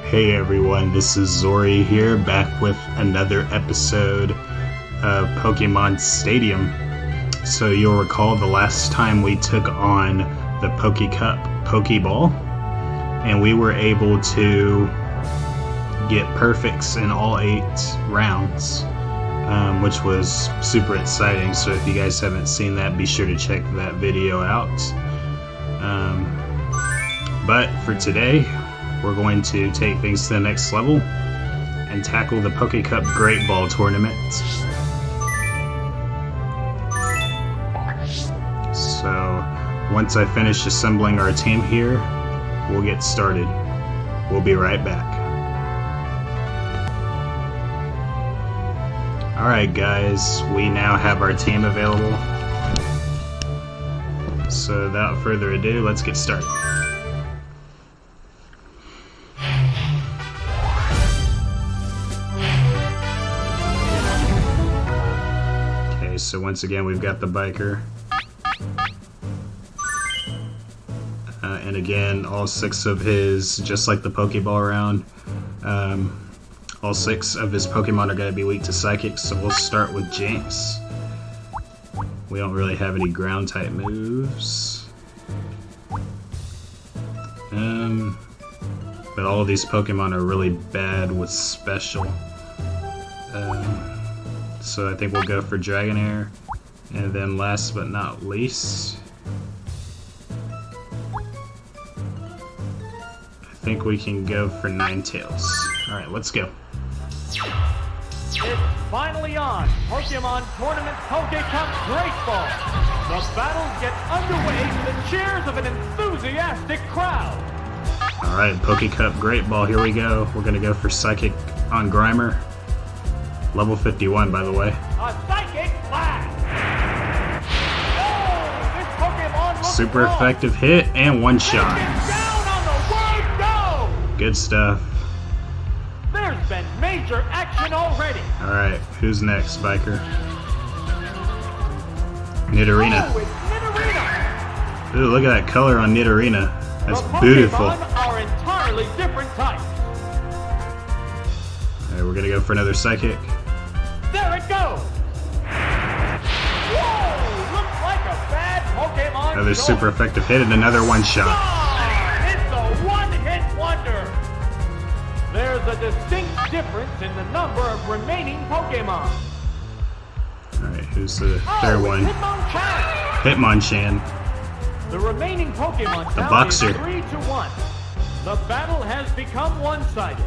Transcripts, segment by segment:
Hey everyone, this is Zori here, back with another episode of Pokemon Stadium. So you'll recall the last time we took on the Pokecup Pokeball, and we were able to get perfects in all 8 rounds, which was super exciting. So if you guys haven't seen that, be sure to check that video out. But for today, we're going to take things to the next level and tackle the Pokecup Great Ball Tournament. So once I finish assembling our team here, we'll get started. We'll be right back. Alright guys, we now have our team available. So without further ado, let's get started. So once again, we've got the biker. And again, all 6 of his, just like the Pokeball round, all 6 of his Pokemon are going to be weak to Psychic, so we'll start with Jinx. We don't really have any ground type moves. But all of these Pokemon are really bad with special. So I think we'll go for Dragonair, and then last but not least, I think we can go for Ninetales. Alright, let's go. It's finally on! Pokemon Tournament Pokecup Great Ball! The battles get underway to the cheers of an enthusiastic crowd! Alright, Pokecup Great Ball, here we go. We're gonna go for Psychic on Grimer. Level 51, by the way. A Psychic Blast! Oh, this Pokemon looks Super strong. effective hit and one shot. Down on the word go! Good stuff. There's been major action already. Alright, who's next, Biker? Nidorina. Oh, it's Nidorina! Ooh, look at that color on Nidorina. That's the beautiful. Pokemon are entirely different types. Alright, we're gonna go for another Psychic. There it goes! Whoa! Looks like a bad Pokemon. Another show. super effective hit and another one shot. Ah, it's a one-hit wonder! There's a distinct difference in the number of remaining Pokemon. Alright, who's the third one? Hitmonchan. Hitmonchan. The remaining Pokemon The count boxer. is 3-1. The battle has become one-sided.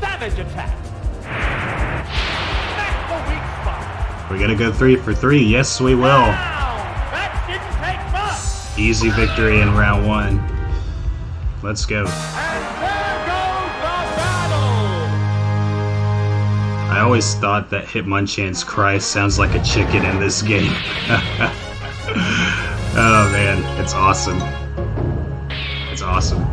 Savage attack. That's the weak spot. We're gonna go 3 for 3. Yes, we will. Wow, that didn't take much. Easy victory in round 1. Let's go. And there goes the battle. I always thought that Hitmonchan's cry sounds like a chicken in this game. Oh man, it's awesome. It's awesome.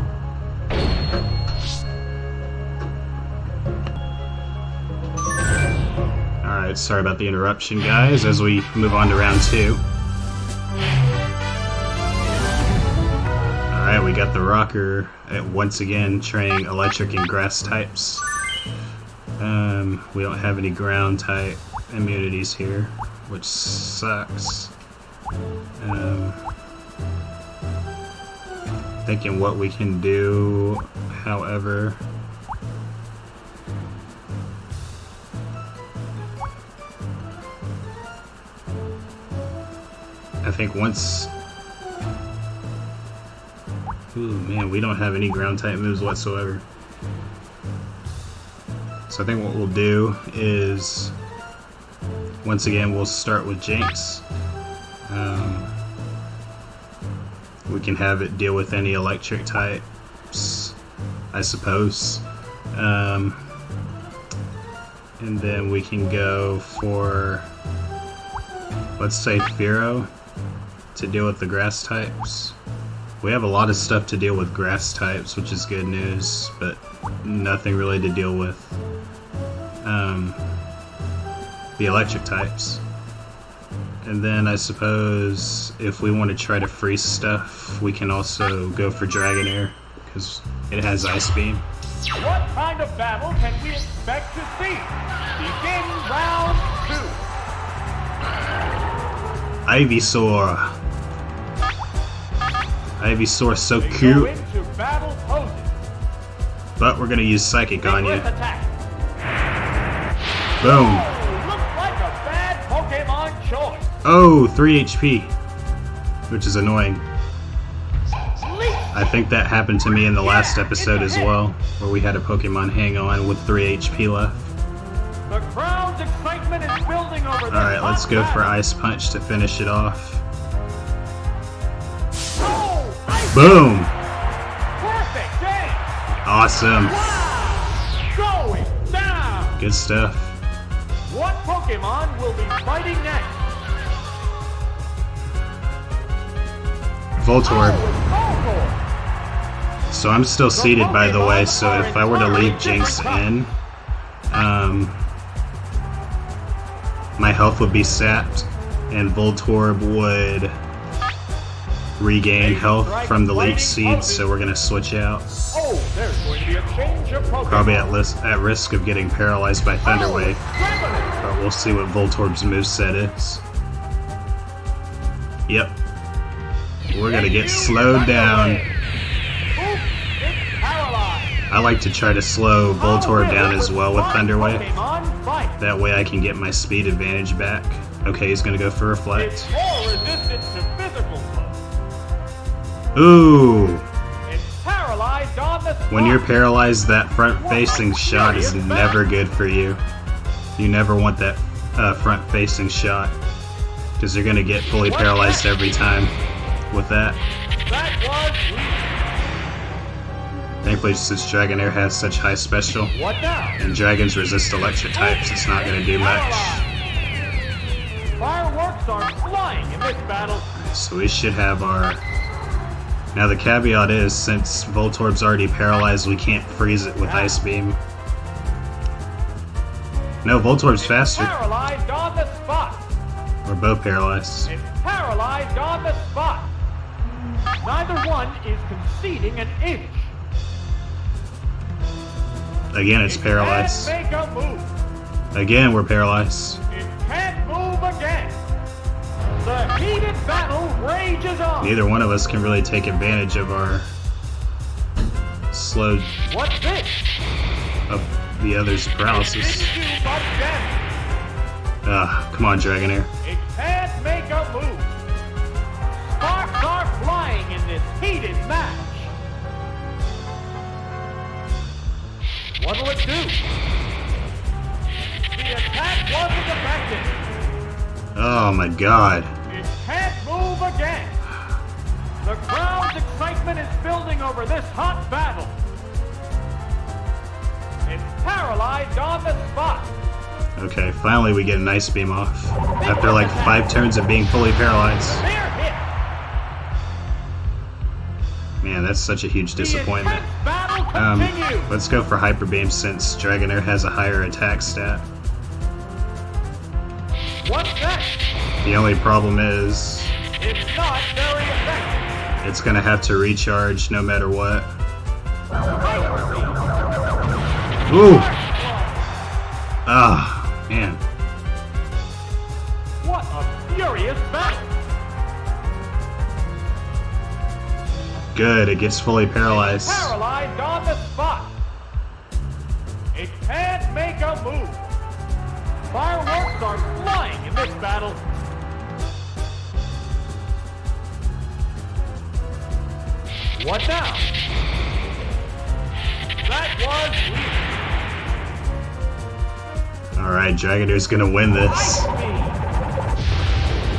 Alright, sorry about the interruption, guys, as we move on to round 2. Alright, we got the Rocker once again training electric and grass types. We don't have any ground type immunities here, which sucks. Thinking what we can do, however. I think once... Ooh, man, we don't have any ground type moves whatsoever. So I think what we'll do is, once again, we'll start with Jinx. We can have it deal with any electric types, I suppose. And then we can go for, let's say, Fearow to deal with the grass types. We have a lot of stuff to deal with grass types, which is good news, but nothing really to deal with the electric types. And then I suppose if we want to try to freeze stuff, we can also go for Dragonair, because it has Ice Beam. What kind of battle can we expect to see? Begin round 2. Ivysaur. Ivysaur's so They go cute. into battle poses. But we're gonna use Psychic on you. Vigorous attack. Boom. Oh, looks like a bad Pokemon choice. Oh, 3 HP. Which is annoying. Leech. I think that happened to me in the last episode as well, where we had a Pokemon hang on with 3 HP left. The crowd's excitement is building over this. Alright, let's hot go for battle. Ice Punch to finish it off. Oh, ice. Boom! Perfect game. Awesome. Wow. Going down. Good stuff. What Pokemon will be fighting next? Voltorb. Oh, So I'm still seated, by the way, so if I were to leave Jinx in, my health would be sapped, and Voltorb would regain health from the Leech Seed, so we're gonna switch out. Oh, there's going to be a change of Pokemon. Probably at risk of getting paralyzed by Thunder Wave, Trevenant. but we'll see what Voltorb's moveset is. Yep. We're gonna get slowed down. Oops, it's paralyzed. I like to try to slow Voltorb down as well with Thunder Wave. Pokemon fight. That way I can get my speed advantage back. Okay, he's gonna go for Reflect. It's more resistant to physical blows. Ooh! It's paralyzed on the spot. When you're paralyzed, that front-facing shot is never good for you. You never want that front-facing shot, because you're gonna get fully paralyzed every time with that. That was weak. Thankfully, since Dragonair has such high special, What now? and dragons resist electric types, it's not gonna do much. Fireworks are flying in this battle. So we should have our... Now the caveat is, since Voltorb's already paralyzed, we can't freeze it with Ice Beam. No, Voltorb's faster. Paralyzed on the spot. We're both paralyzed. It's paralyzed on the spot. Neither one is conceding an inch. Again, it's paralyzed. Can't make a move. Again, we're paralyzed. It can't move again. The heated battle rages on. Neither one of us can really take advantage of our slow What's this? of the other's paralysis. Didn't do much damage. Come on, Dragonair. It can't make a move. Sparks are flying in this heated match. What'll it do? The attack wasn't effective. Oh my god. It can't move again. The crowd's excitement is building over this hot battle. It's paralyzed on the spot. Okay, finally we get an Ice Beam off. After like 5 turns of being fully paralyzed. They're hit. Man, that's such a huge The disappointment. intense battle continues. Let's go for Hyper Beam since Dragonair has a higher attack stat. What's next? The only problem is It's not very effective. it's gonna have to recharge no matter what. Ooh! Ah, man. What a furious battle. Good, it gets fully paralyzed. Paralyzed on the spot. It can't make a move. Fireworks are flying in this battle. What now? That was Alright, Dragonair's gonna win weak. this. Ice Beam.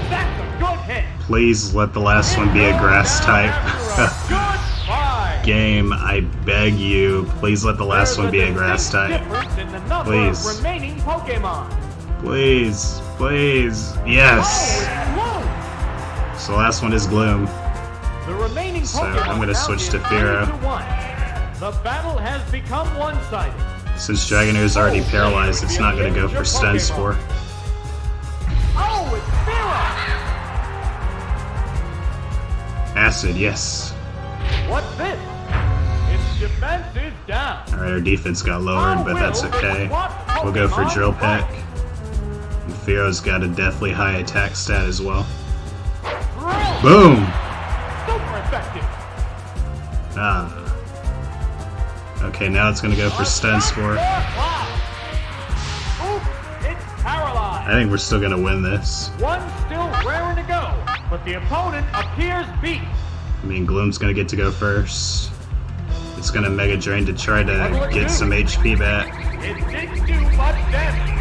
That's a good hit. Please let the last one be a grass type. After a good fight. Game, I beg you, please let the last one be a grass type. Difference in the number Please. of remaining Pokemon. Please, please. Yes! Oh, So the last one is Gloom. the remaining So, Pokemon I'm gonna count switch is to Fearow. 3-1. The battle has become one-sided. Since Dragonair's already paralyzed, it's not gonna go for Stun Spore. Oh, it's Fearow! Acid, yes. What's this? defense is down. Alright, our defense got lowered, but that's okay. We'll go for Drill Peck. And Fearo's got a deathly high attack stat as well. Boom! Super effective. Ah. Okay, now it's gonna go for Stun Spore. Oops, it's paralyzed. I think we're still gonna win this. One still raring to go, but the opponent appears beat. I mean, Gloom's gonna get to go first. It's gonna Mega Drain to try to get some HP back. It didn't do much damage.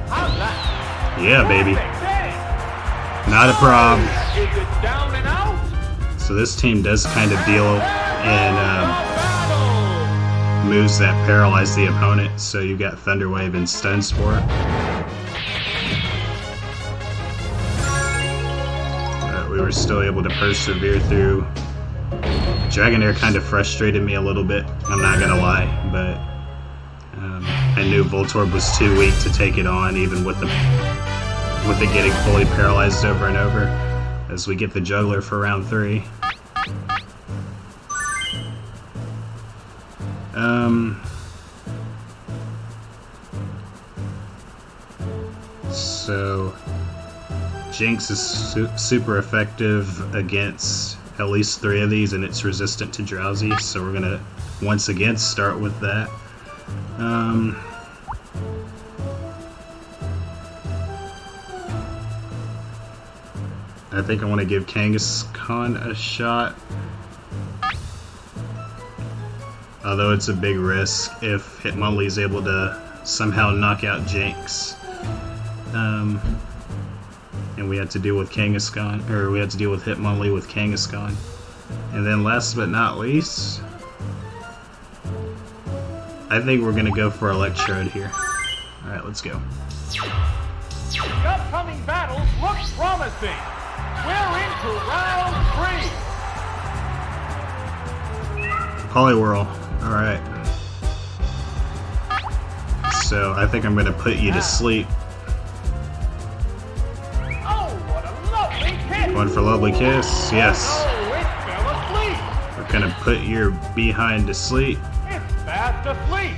How's that? Yeah, baby. Perfect. Not a problem. Is it down and out? So this team does kind of deal in Battle. moves that paralyze the opponent. So you got Thunder Wave and Stun Spore. We were still able to persevere through. Dragonair kind of frustrated me a little bit, I'm not gonna lie, but I knew Voltorb was too weak to take it on, even with it getting fully paralyzed over and over, as we get the Juggler for round 3. So Jinx is super effective against at least 3 of these, and it's resistant to Drowsy, so we're gonna once again start with that. I think I want to give Kangaskhan a shot, although it's a big risk if Hitmonlee is able to somehow knock out Jinx. And we had to deal with Kangaskhan, or we had to deal with Hitmonlee with Kangaskhan. And then last but not least, I think we're gonna go for Electrode here. Alright, let's go. The upcoming battles look promising. We're into round 3. Poliwhirl, alright. So I think I'm gonna put you to sleep. One for Lovely Kiss, yes. Oh, it fell asleep. We're gonna put your behind to sleep, It's fast asleep.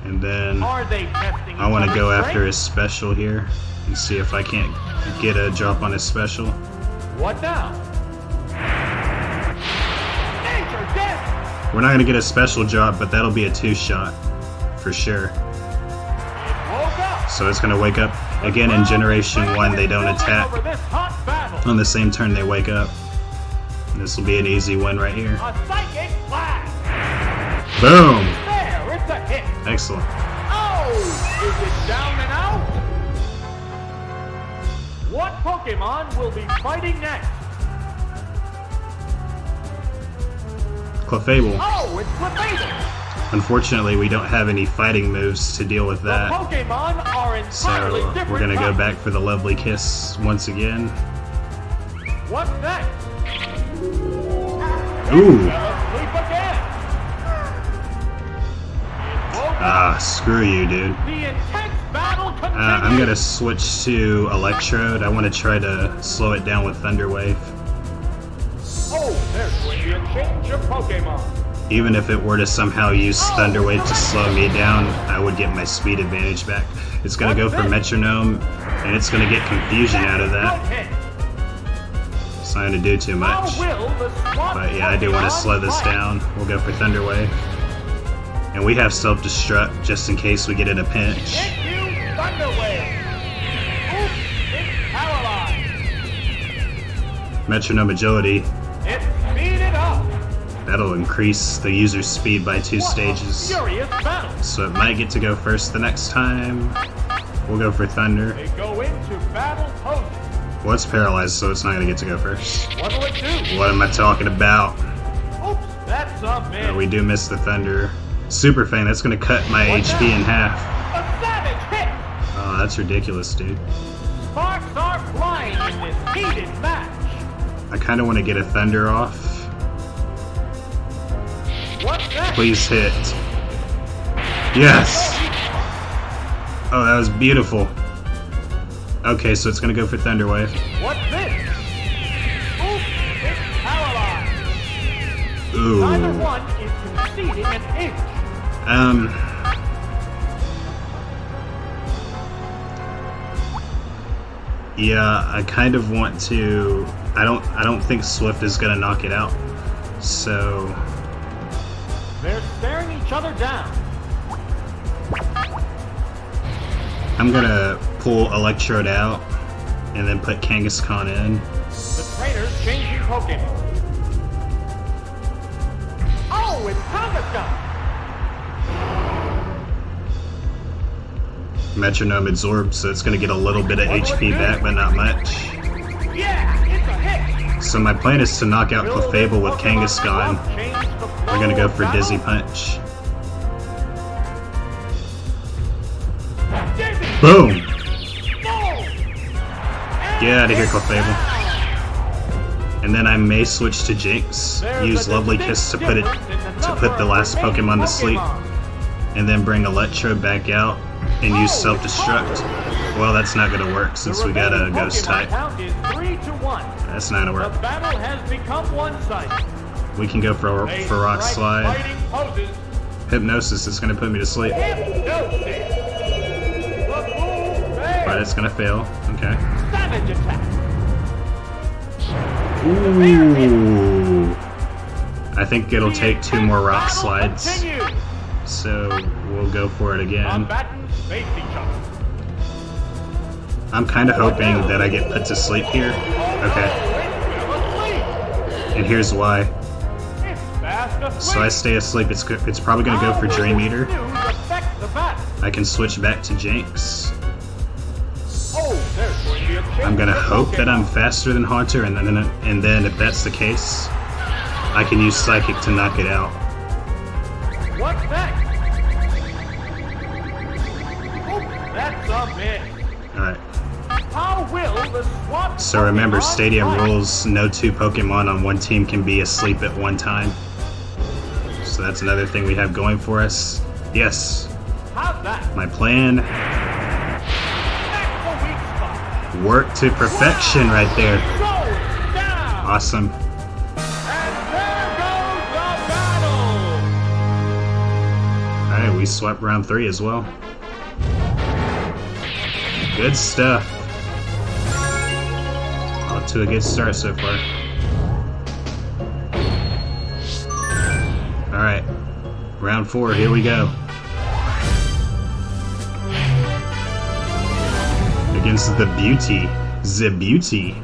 and then Are they testing I want to each go other's after his special here and see if I can't get a drop on his special. strength? What now? Nature death. We're not gonna get a special drop, but that'll be a 2-shot for sure. It woke up. So it's gonna wake up again in Generation 1. They don't attack Over this hot battle. on the same turn they wake up. This will be an easy win right here. A psychic blast. Boom! There, it's a hit. Excellent. Oh, is it down and out? What Pokemon will be fighting next? Clefable. Oh, it's Clefable. Unfortunately, we don't have any fighting moves to deal with The that. Pokemon are entirely So different. we're gonna go types. back for the Lovely Kiss once again. What's next? Ooh! Fell asleep again. It woke up. Ah, screw you, dude. The intense battle continues. I'm gonna switch to Electrode. I want to try to slow it down with Thunder Wave. Oh, there's going to be a change of Pokemon. Even if it were to somehow use Thunder Wave to slow me down, I would get my speed advantage back. It's gonna go for Metronome, and it's gonna get Confusion out of that. Good hit. It's not gonna do too How much. will the swamp But yeah, I do want to Pokemon slow this fight? down. We'll go for Thunder Wave. And we have Self-Destruct just in case we get in a pinch. Hit you, Thunder Wave. Oops, it's paralyzed. Metronome Agility. It's speeded up. That'll increase the user's speed by 2 What a stages. furious battle. So it might get to go first the next time. We'll go for Thunder. They go into battle post. Well, it's paralyzed, so it's not going to get to go first. What'll it do? What am I talking about? Oops, that's a miss. We do miss the Thunder. Super Fang, that's going to cut my What's HP in that? half. A savage hit. Oh, that's ridiculous, dude. Sparks are flying in this heated match. I kind of want to get a Thunder off. What's that? Please hit. Yes! Oh, that was beautiful. Okay, so it's gonna go for Thunder Wave. What's this? Oops, it's paralyzed. Ooh. Neither one is conceding an inch. Yeah, I kind of want to. I don't think Swift is gonna knock it out. So They're staring each other down. I'm gonna pull Electrode out and then put Kangaskhan in. The trainers changing Pokemon. Oh, it's Kangaskhan! Metronome absorbs, so it's gonna get a little bit of HP back, but not much. Yeah, it's a hit! So my plan is to knock out Clefable with Kangaskhan. We're gonna go for Dizzy Punch. Boom! Get out of here, Clefable. And then I may switch to Jinx, use Lovely Kiss to put the last Pokemon to sleep, and then bring Electrode back out and use Self-Destruct. Well, that's not gonna work since we got a Ghost type. That's not gonna work. The battle has become one-sided. We can go for Rock Slide. Hypnosis is gonna put me to sleep. But it's gonna fail. Okay. Savage attack. Ooh. I think it'll take 2 more Rock Slides. So we'll go for it again. I'm kind of hoping that I get put to sleep here. Okay. And here's why. So I stay asleep. It's probably gonna go for Dream Eater. I can switch back to Jinx. I'm gonna hope that I'm faster than Haunter, and then if that's the case, I can use Psychic to knock it out. What's that? Oh, that's a miss. Alright. How will the swap So remember, Pokemon Stadium fight? rules, no 2 Pokemon on one team can be asleep at one time. So that's another thing we have going for us. Yes, How's that? my plan That's the weak spot. worked to perfection right there. Goes down. Awesome. And there goes the battle. Alright, we swept round 3 as well. Good stuff. Off to a good start so far. Alright, round 4, here we go. Against the Beauty. The Beauty.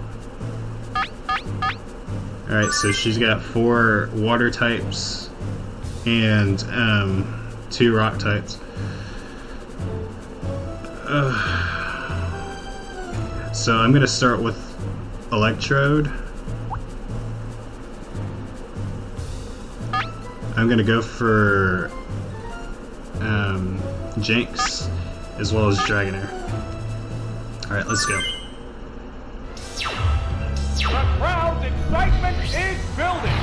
Alright, so she's got 4 water types and 2 rock types. So I'm gonna start with Electrode. I'm gonna go for Jinx as well as Dragonair. Alright, let's go. The crowd's excitement is building.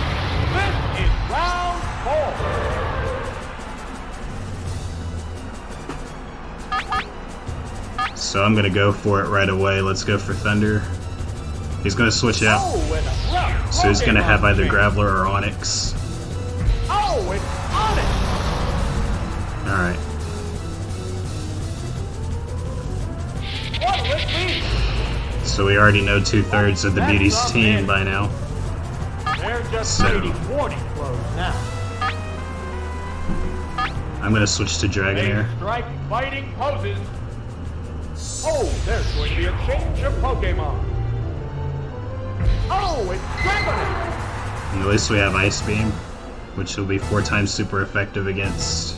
This is round 4. So I'm gonna go for it right away. Let's go for Thunder. He's gonna switch out. Oh, and a rough So he's gonna have either Pokemon Graveler or Onix. Oh, it's on it. Alright. What'll it be? So we already know 2/3 of the Beauty's team by now. They're just So- trading warning blows now. I'm gonna switch to Dragonair. They strike fighting poses. Oh, there's going to be a change of Pokemon. Oh, it's Dragonair. And at least we have Ice Beam, which will be 4 times super effective against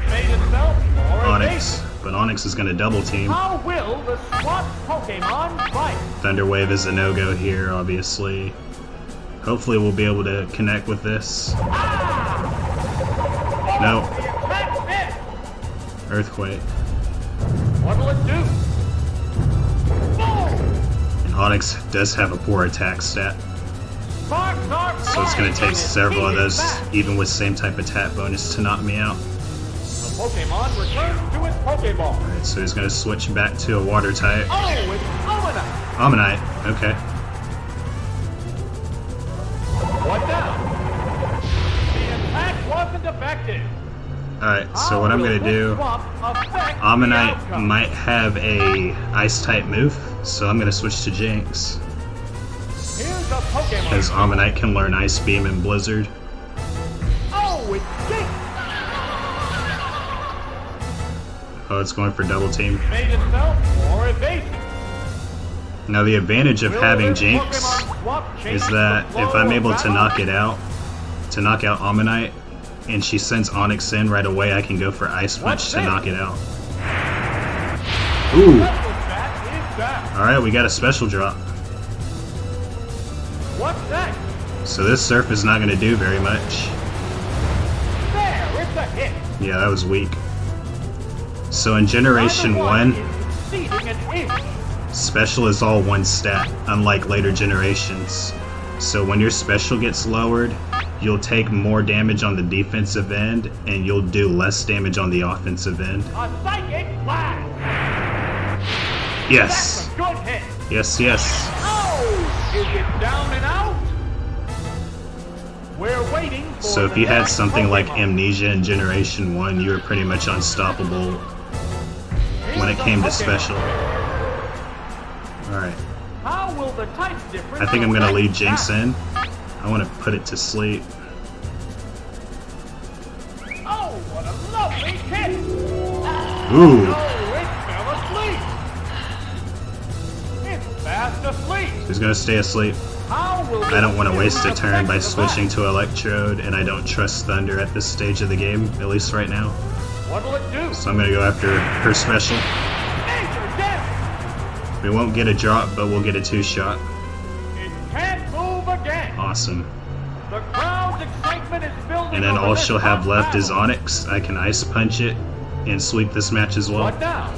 Made itself or Onix. But Onix is gonna double team. How will the SWAT Pokemon fight? Thunder Wave is a no-go here, obviously. Hopefully we'll be able to connect with this. No. The attack missed. Earthquake. What'll it do? Boom! And Onix does have a poor attack stat. Sparks are So it's gonna flying. take several of those, Back. even with same type attack bonus, to knock me out. The Pokemon returns to its Pokeball. Alright, so he's gonna switch back to a water type. Oh, it's Omanyte. Ammonite, okay. What now? effective. Alright, so what I'm gonna do, Ammonite might have a ice type move, so I'm gonna switch to Jinx. Here's a Pokemon. Because Ammonite can learn Ice Beam and Blizzard. Oh, it's Jinx. Oh, it's going for double team. Made itself more evasive. Now the advantage of Will having this Jinx Pokemon swap change is that the if flow I'm of able to battle? knock out Ammonite, and she sends Onyx in right away, I can go for Ice Punch What's to this? knock it out. Ooh! Special stat is that. Alright, we got a special drop. What's that? So this Surf is not going to do very much. There, it's a hit. Yeah, that was weak. So in Generation Number 1, is exceeding an inch. Special is all one stat, unlike later generations. So when your Special gets lowered, you'll take more damage on the defensive end, and you'll do less damage on the offensive end. A psychic blast. Yes! That's a good hit. Yes, yes. Oh! Is it down and out? We're waiting for So if the you had next something like Pokemon. Amnesia in Generation 1, you were pretty much unstoppable when it Here's a came to Pokemon. Special. Alright, How will the type difference I think I'm gonna affect leave Jinx that? in. I want to put it to sleep. Oh, what a lovely hit! Ooh! No, it fell asleep. It's fast asleep. Who's gonna stay asleep? How will I don't want to waste a this turn by affect the switching to Electrode, and I don't trust Thunder at this stage of the game, at least right now. What'll it do? So I'm gonna go after her Special. Major damage. We won't get a drop, but we'll get a 2-shot. It can't move again. Awesome. The crowd's excitement is building. And then over all this she'll have hot left is battle. Onyx. I can Ice Punch it and sweep this match as well. What now?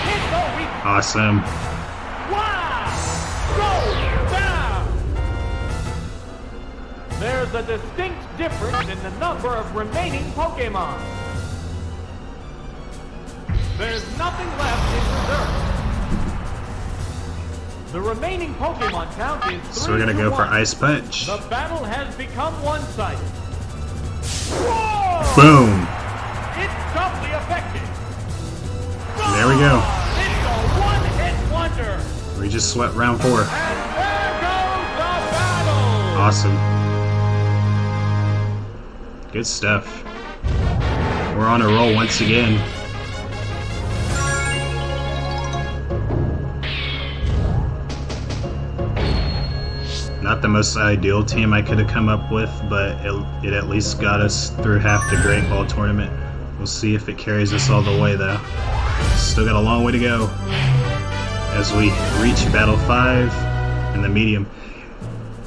Hit the weak. Awesome. Wow! Go down! There's a distinct difference in the number of remaining Pokemon. There's nothing left in reserve. The remaining Pokemon count is 3 So we're gonna to go for 1. Ice Punch. The battle has become one-sided. Whoa! Boom! It's doubly effective. There we go. It's a one-hit wonder. We just swept round 4. And there goes the battle! Awesome. Good stuff. We're on a roll once again. Not the most ideal team I could have come up with, but it at least got us through half the Great Ball Tournament. We'll see if it carries us all the way, though. Still got a long way to go as we reach Battle 5 in the medium.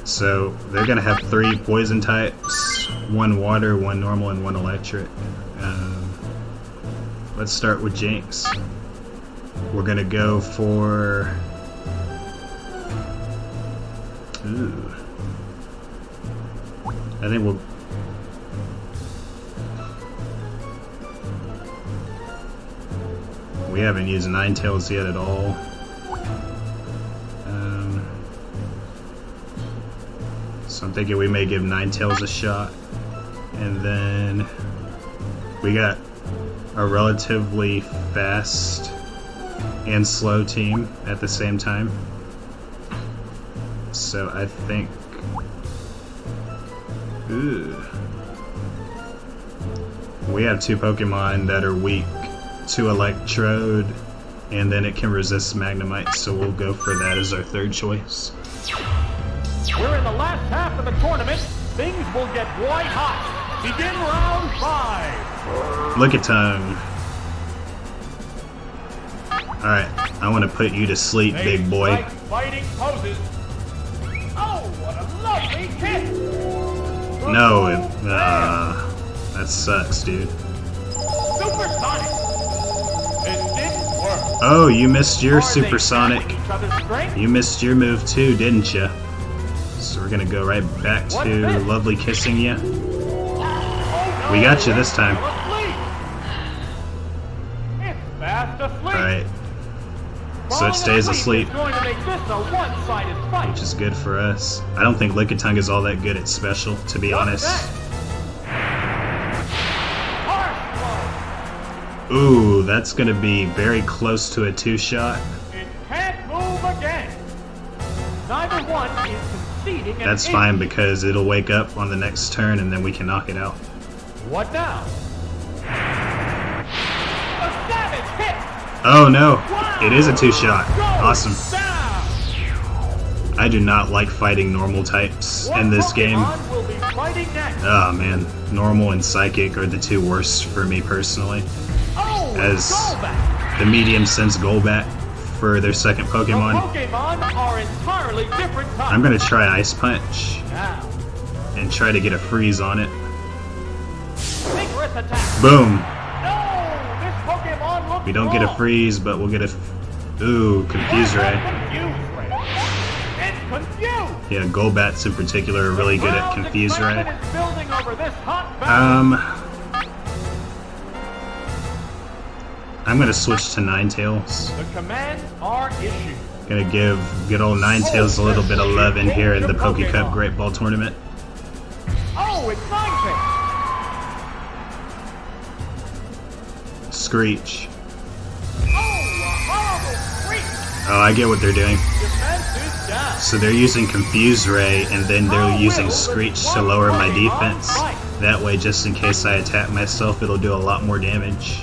So they're going to have 3 poison types, 1 water, 1 normal, and 1 electric. Let's start with Jinx. We're going to go for... Ooh. I think we'll... We haven't used Ninetales yet at all. So I'm thinking we may give Ninetales a shot. And then we got a relatively fast and slow team at the same time. So I think... Ooh. We have 2 Pokemon that are weak to Electrode, and then it can resist Magnemite, so we'll go for that as our 3rd choice. We're in the last half of the tournament. Things will get white hot. Begin round 5. Lickitung. Alright, I want to put you to sleep, They big boy. strike fighting poses. Oh, what a lovely hit! No, that sucks, dude. Supersonic. It didn't work. Oh, you missed your Are they Supersonic. sapping each other's strength? You missed your move too, didn't you? So we're gonna go right back What's to this? lovely kissing you. Oh, no, We got you this it's time. still asleep. It's fast asleep. Alright, so Falling it stays asleep asleep, is going to make this a one-sided fight. which is good for us. I don't think Lickitung is all that good at special, to be What's honest. that? Ooh, that's gonna be very close to a two-shot. It can't move again. Neither one is conceding an That's inch. fine because it'll wake up on the next turn and then we can knock it out. What now? A savage hit! Oh no, Wow! it is a two-shot. Goes Awesome. down. I do not like fighting normal types What in this game. Pokemon will be fighting next? Oh man, normal and psychic are the two worst for me personally. Oh, As Golbat! the medium sends Golbat for their second The Pokemon. Pokemon are entirely different types. I'm gonna try Ice Punch Now, and try to get a freeze on it. vigorous attack. Boom! No, this Pokemon looks We don't get a wrong. freeze, but we'll get a... Ooh, Confuse Ray. Confuse Ray. It's confused. Yeah, Golbats in particular are really good at Confuse Ray. Excitement is building over this hot battle. I'm gonna switch to Ninetales. The commands are issued. Gonna give good old Ninetales a little bit of love in here in the Poke Cup Great Ball Tournament. Oh, it's Ninetales. Screech. Oh, a horrible freak. Oh, I get what they're doing. Defense is down. So they're using Confuse Ray, and then they're using Screech to lower my defense. That way, just in case I attack myself, it'll do a lot more damage.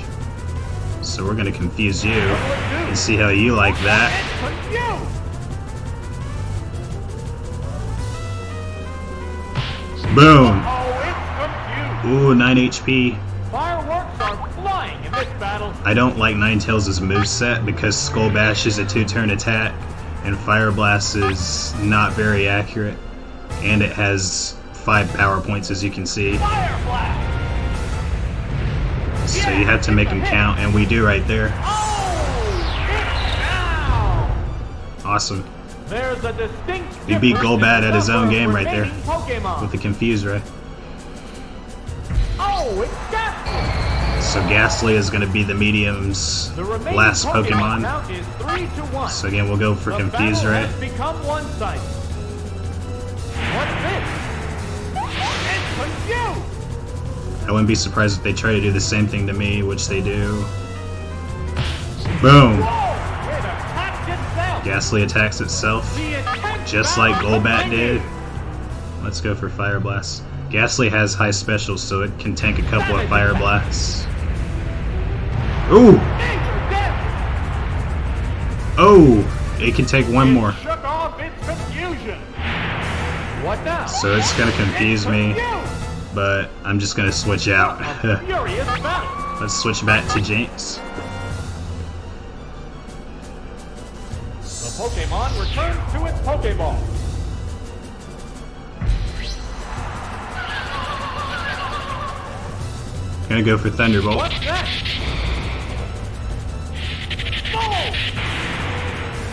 So we're gonna confuse you and see how you like that. And confused. Boom! Oh, it's confused. Ooh, 9 HP. Fireworks are flying in this battle. I don't like Ninetales' moveset because Skull Bash is a 2-turn attack and Fire Blast is not very accurate. And it has 5 power points, as you can see. Fire blast. So you have to make them count, and we do right there. Oh, it's down. Awesome. There's a distinct He beat difference Golbat in the at his own number of game right there. remaining Pokemon. With the Confuse Ray. Oh, it's Gastly. So Ghastly is going to be the medium's The remaining last Pokemon Pokemon. count is 3-1. So again, we'll go for The Confuse battle Ray. has become one-sided. What's this? It's confused. I wouldn't be surprised if they try to do the same thing to me, which they do. Boom! Whoa, it attacked itself. Ghastly attacks itself, The intense just like battle Golbat did. continues. Let's go for Fire Blast. Ghastly has high specials, so it can tank a couple of Fire Blasts. Ooh! Major damage. Oh! It can take one more. It shook off its confusion. What now? So it's gonna confuse It's me, confused. but I'm just gonna switch out. A furious battle. Let's switch back to Jinx. The Pokemon returns to its Pokeball. Gonna go for Thunderbolt. What's next? Oh!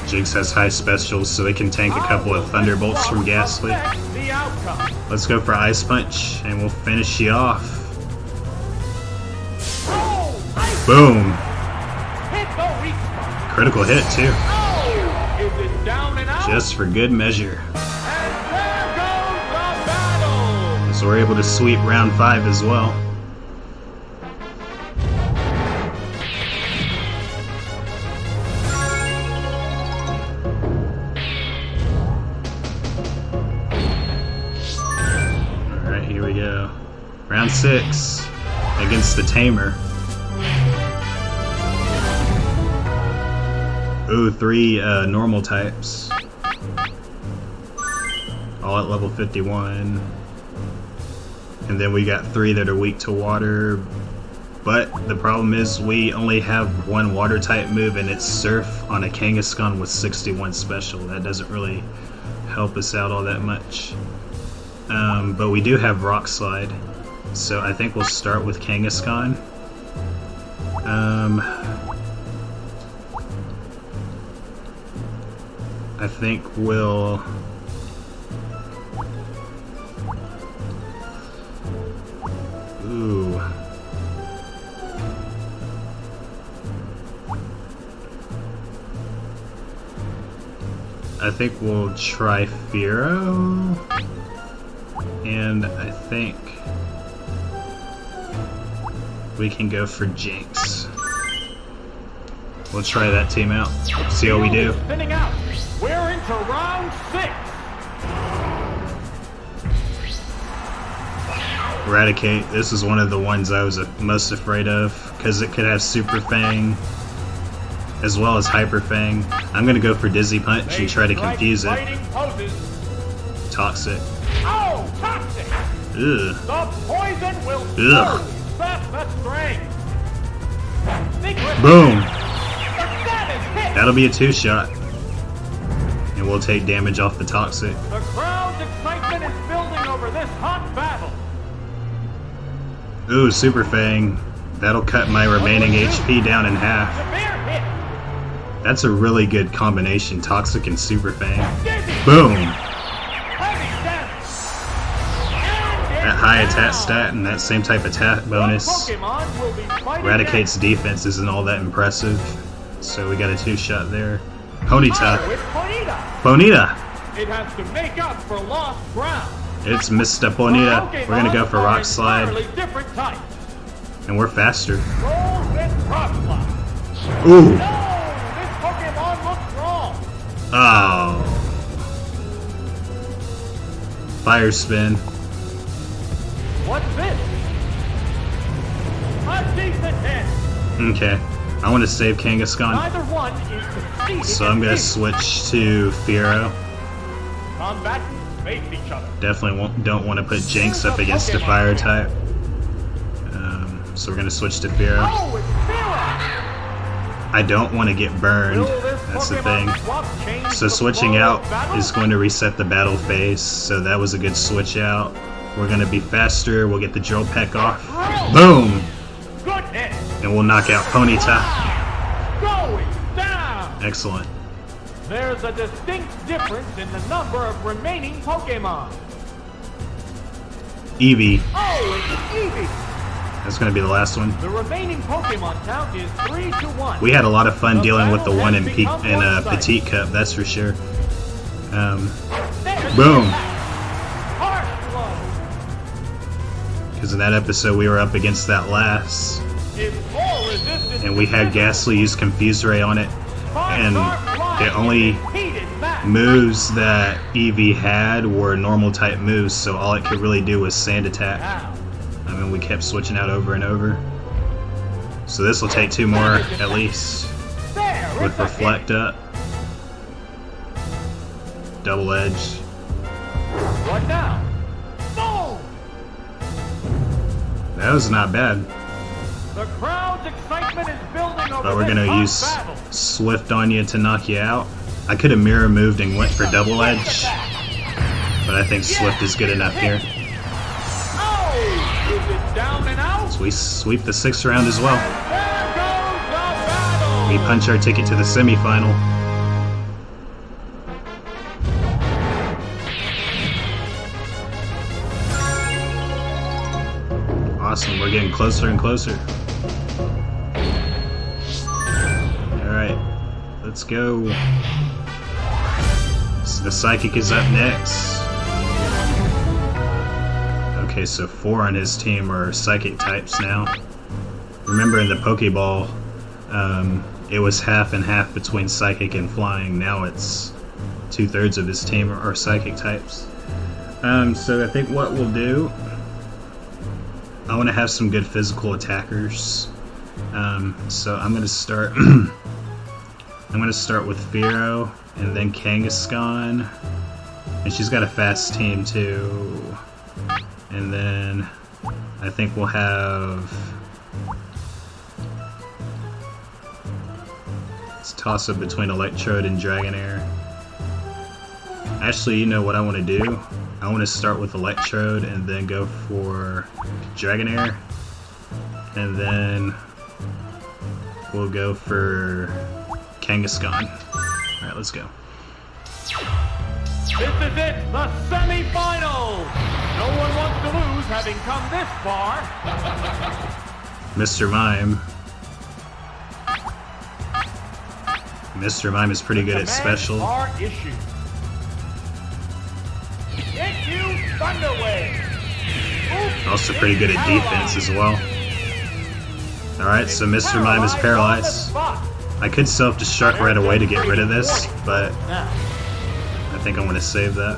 Jinx has high specials, so it can tank a couple of Thunderbolts from Ghastly. The outcome. Let's go for Ice Punch, and we'll finish you off. Oh! Ice Boom! hit the weak spot. Critical hit, too. Oh! Is it down and out? Just for good measure. And there goes the battle. So we're able to sweep round 5 as well. Alright, here we go. Round 6 against the Tamer. Ooh, 3 normal types. All at level 51. And then we got 3 that are weak to water. But the problem is we only have 1 water type move, and it's Surf on a Kangaskhan with 61 special. That doesn't really help us out all that much. But we do have Rock Slide. So I think we'll start with Kangaskhan. I think we'll... Ooh. I think we'll try Fearow. And I think we can go for Jinx. We'll try that team out. See how we do. Field is thinning out. We're into round 6. Eradicate. This is one of the ones I was most afraid of because it could have Super Fang as well as Hyper Fang. I'm gonna go for Dizzy Punch and try to confuse it. Toxic. Oh, toxic! Ugh. The poison will zap the strength. Boom. That is hit. That'll be a 2-shot. And we'll take damage off the Toxic. The crowd's excitement is building over this hot battle. Ooh, Super Fang. That'll cut my remaining HP down in half. Severe hit. That's a really good combination, Toxic and Super Fang. Dizzy. Boom! Heavy damage. And That high attack stat and that same type attack bonus Pokemon will be fighting Eradicate's defense isn't all that impressive. So we got a 2-shot there. Ponyta. with Ponyta. Ponyta! It has to make up for lost ground. It's Mr. Ponyta. We're gonna go for Rock Slide. Different types. And we're faster. Roll with Rock Slide. Ooh! No! This Pokemon looks wrong. Oh. Fire Spin. What's this? A decent hit. Okay. I want to save Kangaskhan. Neither one is succeeding. So I'm gonna switch to Fearow. Combatants face each other. Definitely don't want to put Jinx up against a fire type. So we're gonna switch to Fearow. Oh, it's Fearow. I don't want to get burned. That's the thing. So switching out is going to reset the battle phase. So that was a good switch out. We're gonna be faster. We'll get the Drill Peck off. Boom! Good hit. And we'll knock out Ponyta. Going down. Excellent. There's a distinct difference in the number of remaining Pokemon. Eevee. Oh, it's Eevee. That's gonna be the last one. The remaining Pokemon count is 3-1. We had a lot of fun dealing with the one in Petite Cup, that's for sure. Boom! Harsh blow. Because in that episode we were up against that last, It's more resistant. and we had Ghastly use Confuse Ray on it, and the only moves that Eevee had were normal type moves, so all it could really do was Sand Attack. Now, I mean, we kept switching out over and over. So this will take 2 more at least. there With is a Reflect up. Double Edge. hit. What now? Boom! That was not bad. The crowd's excitement is building over But we're this gonna hot use battle. Swift on you to knock you out. I could have mirror moved and went for Double Edge. But I think Swift is good enough here. Oh! Is it down and out? So we sweep the 6th round as well. There goes the battle! We punch our ticket to the semifinal. Awesome, we're getting closer and closer. Alright, let's go. So the Psychic is up next. Okay, so 4 on his team are Psychic types now. Remember in the Pokeball, it was half and half between Psychic and Flying. Now it's 2/3 of his team are Psychic types. So I think what we'll do, I want to have some good physical attackers. So I'm gonna start. I'm gonna start with Fearow and then Kangaskhan, and she's got a fast team too. And then I think we'll have. Let's toss up between Electrode and Dragonair. Actually, you know what I want to do? I want to start with Electrode and then go for Dragonair. And then we'll go for Kangaskhan. Alright, let's go. This is it, the semi-finals! No one wants to lose having come this far. Mr. Mime. Mr. Mime is pretty good at special. Are issued. Hit you, Thunder Wave! Oops, Also pretty good at defense as well. Alright, so Mr. Mime is paralyzed. I could self-destruct right away to get rid of this, but Now, I think I'm going to save that.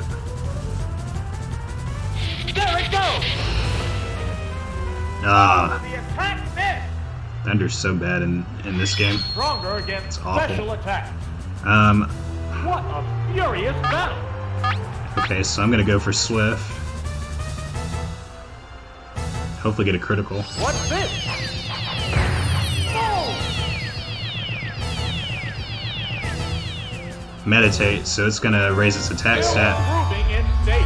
there it goes! Ah, The attack missed! Thunder's so bad in this game. Stronger against It's awful. special attacks. What a furious battle! Okay, so I'm going to go for Swift. Hopefully get a critical. What's this? Oh! Meditate, so it's going to raise its attack Still stat. improving in state.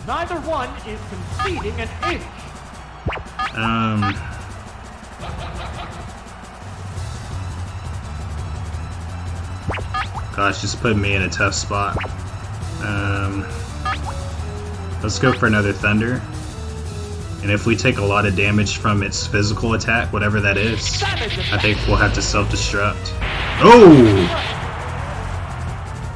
Neither one is conceding an inch. Gosh, just put me in a tough spot. Let's go for another Thunder. And if we take a lot of damage from its physical attack, whatever that is, Savage I attack. think we'll have to self-destruct. Oh!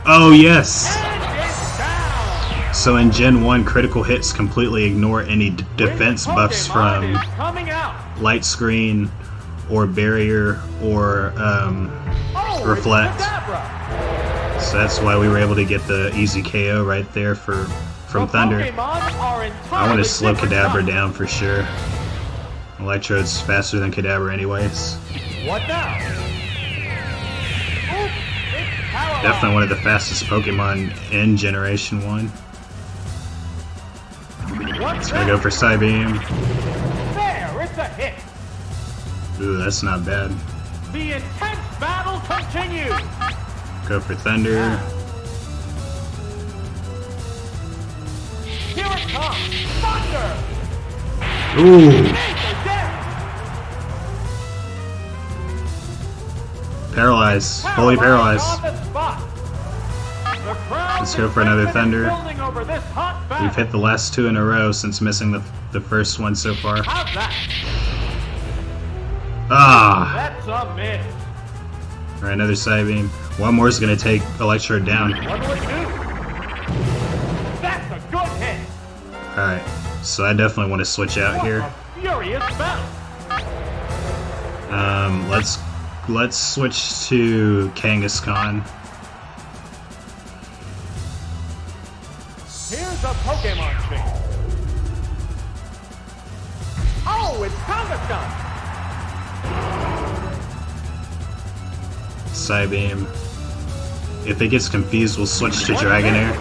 Oh, yes! And it's down. So in Gen 1, critical hits completely ignore any defense Which buffs Pokemon from is coming out? Light Screen or Barrier or Oh, Reflect. it's Kadabra. So that's why we were able to get the easy KO right there from The Thunder. Pokemon are I entirely want to slow different Kadabra types. down for sure. Electrode's faster than Kadabra anyways. What now? Oop, it's paralyzed. Definitely one of the fastest Pokemon in Generation 1. What's Gonna go for Psybeam. There, it's a hit. Ooh, that's not bad. The intense battle continues. Go for Thunder. Here it comes. Thunder. Ooh! Major death. Paralyzed. Fully paralyzed. On the spot. The crowd Let's go for another excitement is Thunder. building over this hot battle. We've hit the last 2 in a row since missing the first one so far. How's that? Ah! That's a miss. Alright, another Psybeam. One more is gonna take Electrode down. What will it do? That's a good hit. Alright, so I definitely want to switch out What here. a furious battle. Let's switch to Kangaskhan. Here's a Pokemon chase. Oh, it's Kangaskhan. Psybeam. If it gets confused, we'll switch to Dragonair. A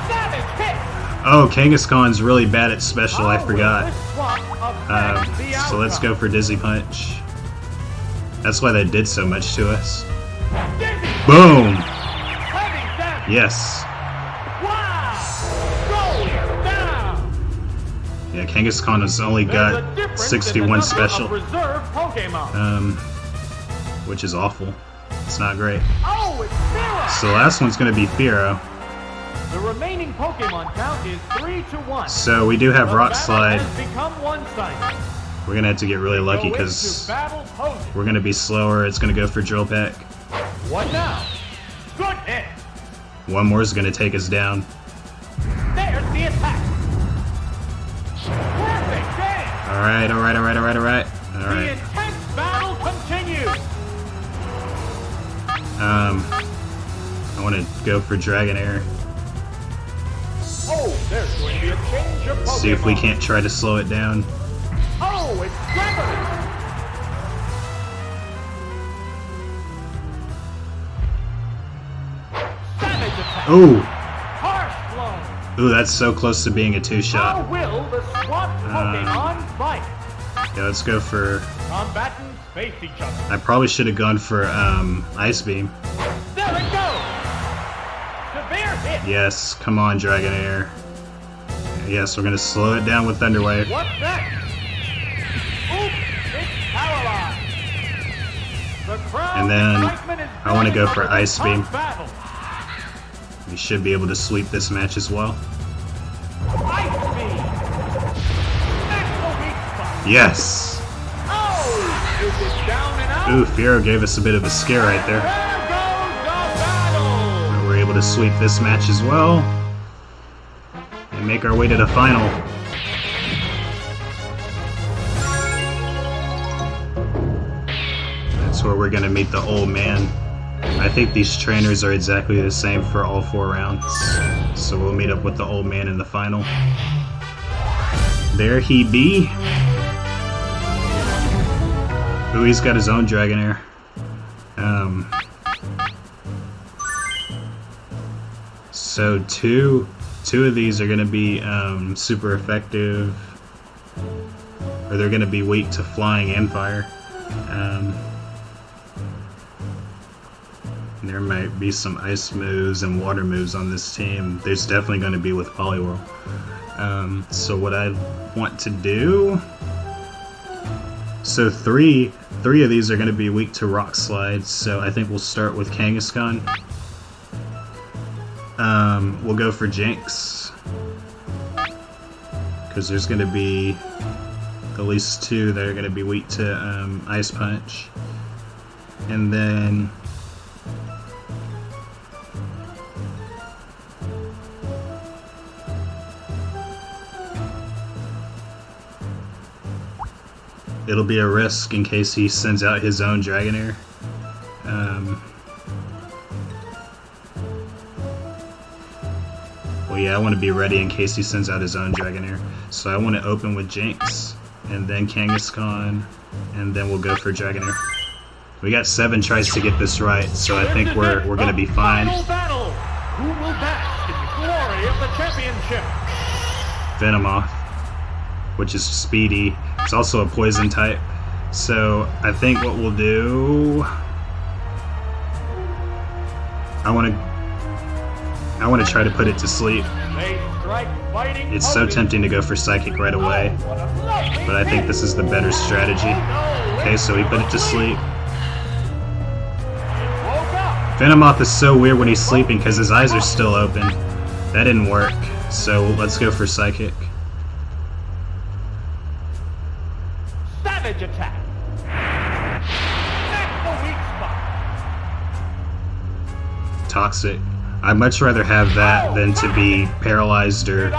savage hit. Oh, Kangaskhan's really bad at special, I How will forgot. this swap affect the So let's go outcome? for Dizzy Punch. That's why that did so much to us. Dizzy, Boom! heavy damage. Yes. Wow! Goes down. Yeah, Kangaskhan has only There's a got difference in the 61 number special, of reserve Pokemon. which is awful. It's not great. Oh, it's Fearow. So the last one's going to be Fearow. The remaining Pokemon count is 3-1. So we do have The Rock battle Slide. has become one-sided. We're going to have to get really lucky Go because into battle poses. we're going to be slower. It's going to go for Drill Peck. What now? Good hit. One more is going to take us down. There's the attack. Perfect damage. Alright. The intense battle continues. I want to go for Dragonair. Oh, there's going to be a change of Pokemon. See if we can't try to slow it down. Oh, it's Trevor. Savage attack. Ooh! Harsh blow. Ooh, that's so close to being a How two-shot. will the swapped Pokemon fight? Yeah, let's go for... Combatants face each other. I probably should have gone for Ice Beam. There it goes. Severe hit. Yes, come on, Dragonair. Yes, we're gonna slow it down with Thunder Wave. What's next? Oop, it's paralyzed. The crowd's And then excitement is I wanna go building for over this Ice Beam. hot battle. We should be able to sweep this match as well. Ice Beam. That's the weak spot. Yes! Oh, is it down and out? Ooh, Fearow gave us a bit of a scare right there. There goes the battle. We're able to sweep this match as well. And make our way to the final. That's where we're gonna meet the old man. I think these trainers are exactly the same for all 4 rounds. So we'll meet up with the old man in the final. There he be. Ooh, he's got his own Dragonair. So two of these are going to be super effective, or they're going to be weak to flying and fire. There might be some ice moves and water moves on this team. There's definitely going to be with Poliwhirl. So what I want to do... So three of these are going to be weak to Rock Slide, so I think we'll start with Kangaskhan. We'll go for Jinx, because there's going to be at least 2 that are going to be weak to Ice Punch. And then... it'll be a risk in case he sends out his own Dragonair. Well, yeah, I want to be ready in case he sends out his own Dragonair. So I want to open with Jinx, and then Kangaskhan, and then we'll go for Dragonair. We got 7 tries to get this right, so I think we're gonna be fine. Battle. Who will bask in the glory of the championship? Venomoth, which is speedy. It's also a poison type. So I think what we'll do, I want to try to put it to sleep. It's so tempting to go for Psychic right away, but I think this is the better strategy. Okay, so we put it to sleep. Venomoth is so weird when he's sleeping because his eyes are still open. That didn't work, so let's go for Psychic. Savage attack. That's the weak spot. Toxic. I'd much rather have that than to be paralyzed or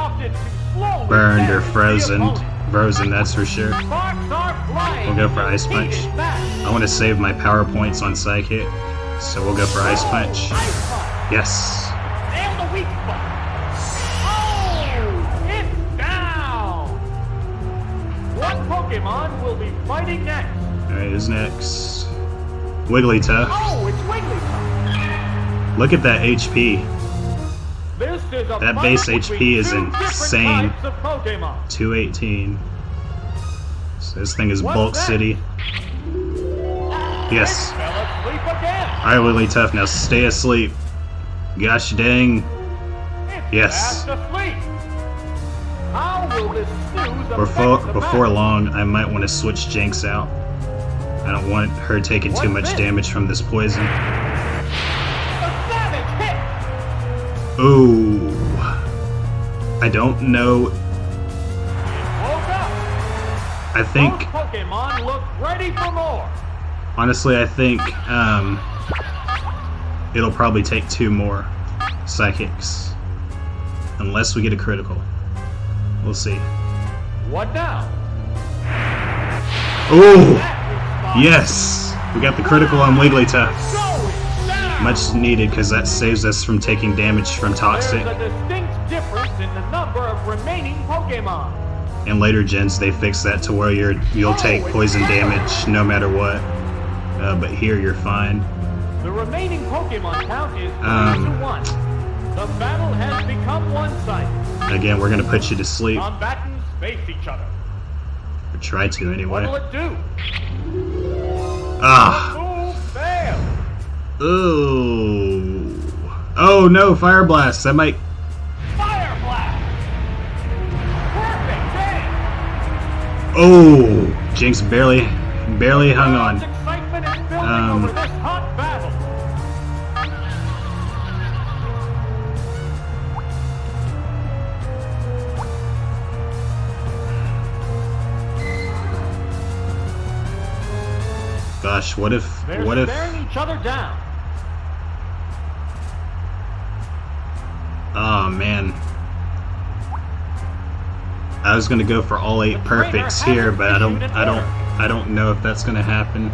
burned or frozen. Frozen, that's for sure. We'll go for Ice Punch. I want to save my power points on Psychic, so we'll go for Ice Punch. Yes. And the weak spot. Oh, it's down. What Pokemon will be fighting next? Alright, who's next? Wigglytuff. Oh, it's Wigglytuff. Look at that HP. This is a That base fight HP is between 2 different insane. types of Pokemon. 218. So this thing is What's Bulk that? City. Yes. Fell asleep again. Alright, Wigglytuff, now stay asleep. Gosh dang. It's Yes. fast asleep. How will this snooze affect the Before battle? long, I might want to switch Jinx out. I don't want her taking too much damage from this poison. A savage hit. Ooh. I don't know. Woke up. I think, Both Pokemon look ready for more. honestly, I think it'll probably take 2 more Psychics. Unless we get a critical. We'll see. What now? Ooh! That response. Yes! We got the critical on Wigglytuff. Going down. Much needed because that saves us from taking damage from Toxic. There's a distinct difference in the number of remaining Pokemon. In later gens, they fix that to where you'll take poison damage no matter what. But here you're fine. The remaining Pokemon count is 3-1. The battle has become one-sided. Again, we're gonna put you to sleep. Combatants face each other. Or try to anyway. What'll it do? Ah! Move failed. Ooh! Oh no, Fire Blast! That might. Fire blast. Perfect hit. Oh! Jinx barely hung on. Excitement is building over this hot battle. Gosh, what if? They're staring each other down. Oh man. I was gonna go for all 8 perfects here, but I don't know if that's gonna happen.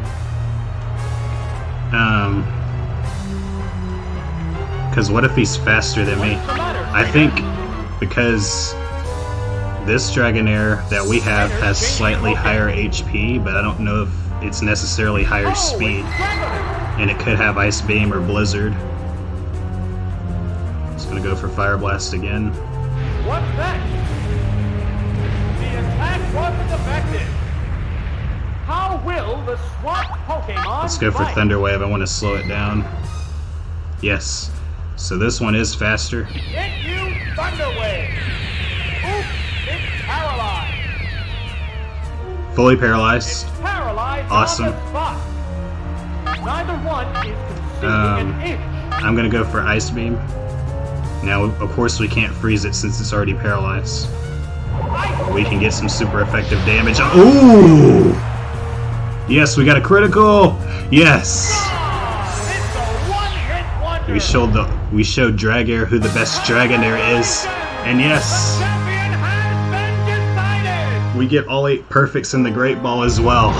Because what if he's faster than me? I think because this Dragonair that we have has slightly higher HP, but I don't know if it's necessarily higher speed. And it could have Ice Beam or Blizzard. Just gonna go for Fire Blast again. What's that? The attack wasn't effective. How will the swamp Pokemon Let's go for fight? Thunder Wave. I want to slow it down. Yes. So this one is faster. Hit you, Thunder Wave. Oops, it's paralyzed. Fully paralyzed. It's paralyzed Awesome. on the spot. Neither one is consuming an inch. I'm gonna go for Ice Beam. Now, of course, we can't freeze it since it's already paralyzed. We can get some super effective damage. Ooh! Yes, we got a critical. Yes. It's a one-hit wonder. We showed Dragair who the best Dragonair is, and yes, Champion has been decided. we get all 8 perfects in the Great Ball as well.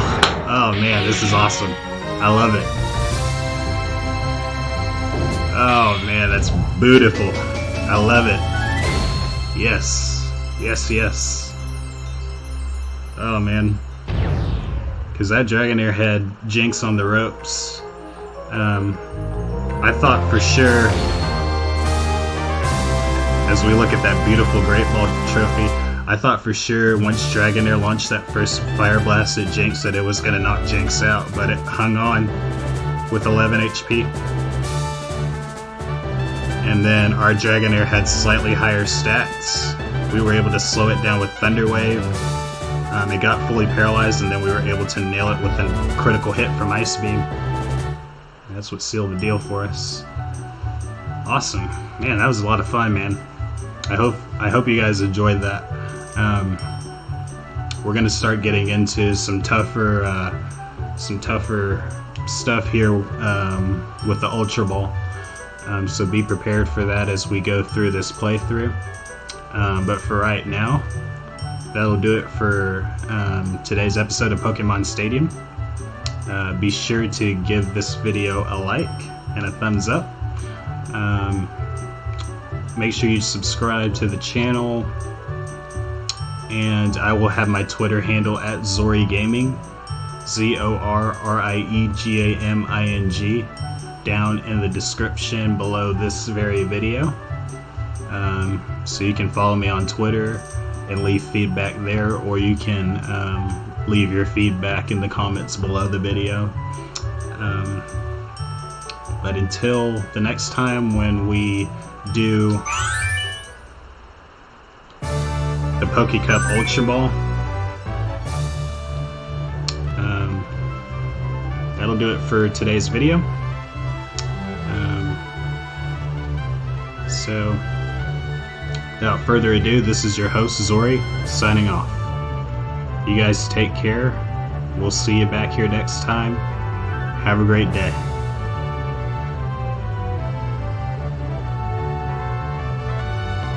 Oh man, this is awesome. I love it. Oh man, that's beautiful. I love it. Yes. Yes, yes. Oh man. Because that Dragonair had Jinx on the ropes. I thought for sure, as we look at that beautiful Great Ball trophy, I thought for sure once Dragonair launched that first Fire Blast at Jinx that it was going to knock Jinx out, but it hung on with 11 HP. And then our Dragonair had slightly higher stats. We were able to slow it down with Thunder Wave. It got fully paralyzed, and then we were able to nail it with a critical hit from Ice Beam. That's what sealed the deal for us. Awesome, man! That was a lot of fun, man. I hope you guys enjoyed that. We're gonna start getting into some tougher stuff here with the Ultra Ball. So be prepared for that as we go through this playthrough. But for right now, that'll do it for today's episode of Pokemon Stadium. Be sure to give this video a like and a thumbs up. Make sure you subscribe to the channel, and I will have my Twitter handle at Zori Gaming, ZORRIEGAMING, down in the description below this very video. So you can follow me on Twitter and leave feedback there, or you can leave your feedback in the comments below the video. But until the next time when we do the Pokecup Ultra Ball, that'll do it for today's video. So without further ado, this is your host Zori signing off. You guys take care. We'll see you back here next time. Have a great day.